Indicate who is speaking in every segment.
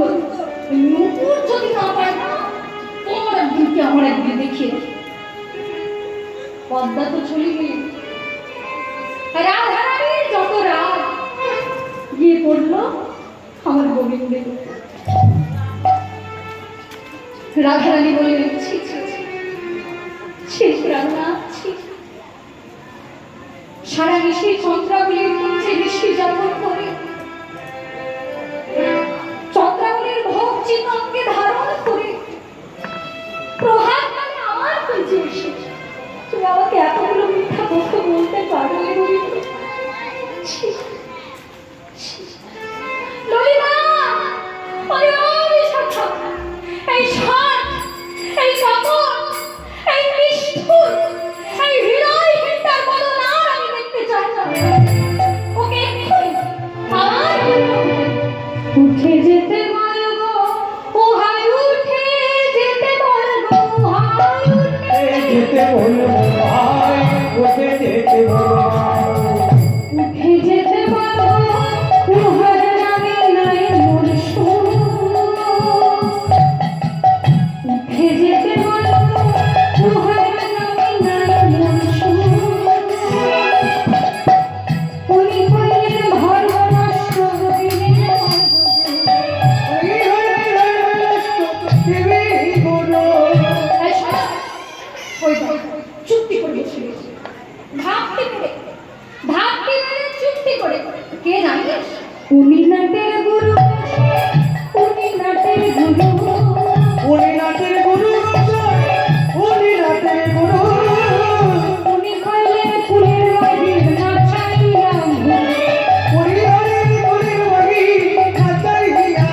Speaker 1: গোবিন্দ নুপুর যদি না পায় না তোমার একদিনকে আমার একদিন দেখিয়ে পদ্মা তো চলে গেলেন। রাধারানীর যত রাগ গিয়ে পড়লো আমার গোবিন্দের। রাধারানী বললেন ছি ছি ছি ছি, সারা ঋষি চন্দ্রাবলীর কুঞ্জে ঋষি যাপন করে চন্দ্রাবলীর ভোগ চিহ্নকে ধারণ করে প্রহার মানে আমার কুঞ্জে এসেছে। তুমি আমাকে এতগুলো মিথ্যা কথা বলতে পারলে গোবিন্দ? ললিতা, এই সাত, এই কাপড়, এই নিষ্ঠুর, এই হৃদয়হীনটার বদন আর আমি দেখতে চাই না। ওকে এক্ষুনি আমার উঠে যেতে বলবো, ওহাই উঠে যেতে বলবো, ওহাই উঠে যেতে বলবো, ভাই উঠে যেতে বলবো, উঠে যেতে বলবো, ওহার নামে নাই মোর সুর, উঠে যেতে বলবো, ওহার নামে নাই মোর সুর, উনি কইলেন ধর্ম নষ্ট হইলে চুক্তি করে ভাবতে চুক্তি করে কে জানিস? উনি নাটের গুরু, উনি নাটের গুরু, উনি নাটের গুরু, উনি নাটের গুরু, উনি কইলেন ফুলের বাড়ি নাচাইয়া ফুলের বাড়ি নাচাইয়া।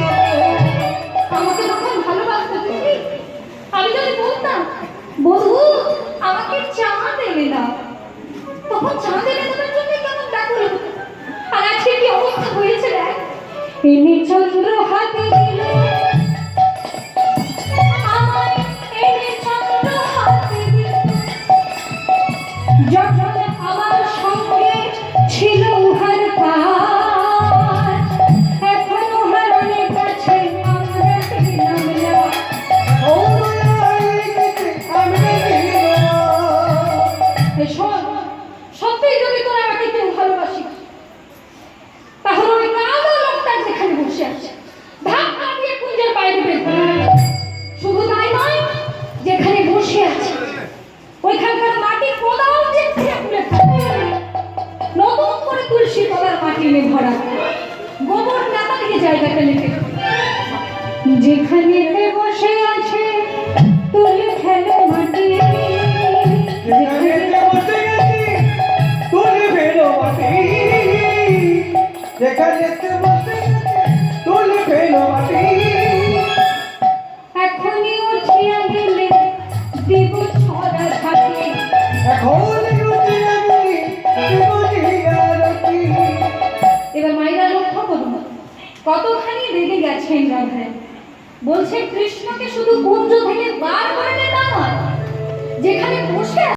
Speaker 1: আমাকে তখন ভালোবাসতে তুমি, আমি যদি বলতাম বধূ আমাকে চা দেবে না, তখন চা দেবে দেওয়ার জন্য কেমন ব্যাকুল হতো। আর আজকে কি অবস্থা হয়েছে দেখ, এনে চন্দ্র হাতে দিল আমায়, এনে চন্দ্র হাতে দিল, যখন আমার সঙ্গে ছিল উহার পাশ, এখন উহার অনেক কাছে আমরা দিলাম না, ও সত্যি যদি তোরা আমাকে কেউ ভালোবাসি তাহলে ওই কালো লোকটা যেখানে বসে আছে ধাক্কা দিয়ে কুঞ্জের বাইরে বের করে, শুধু তাই নয় যেখানে বসে আছে ওইখানকার মাটি কোদাল দিয়ে খুলে নতুন করে তুলসী তলার মাটি নিয়ে ভরা গোবর নেতা দিয়ে জায়গাটা লিখে যেখানে বসে আছে তুলে ফেলো মাটি, এখনই উঠিয়া গেলে দিব ছড়া থাকে, এবার মায়েরা লক্ষ্য করুন কতখানি রেগে গেছেন রাধারানী। বলছে কৃষ্ণকে শুধু কুঞ্জ থেকে বার করে তা নয়, যেখানে বসে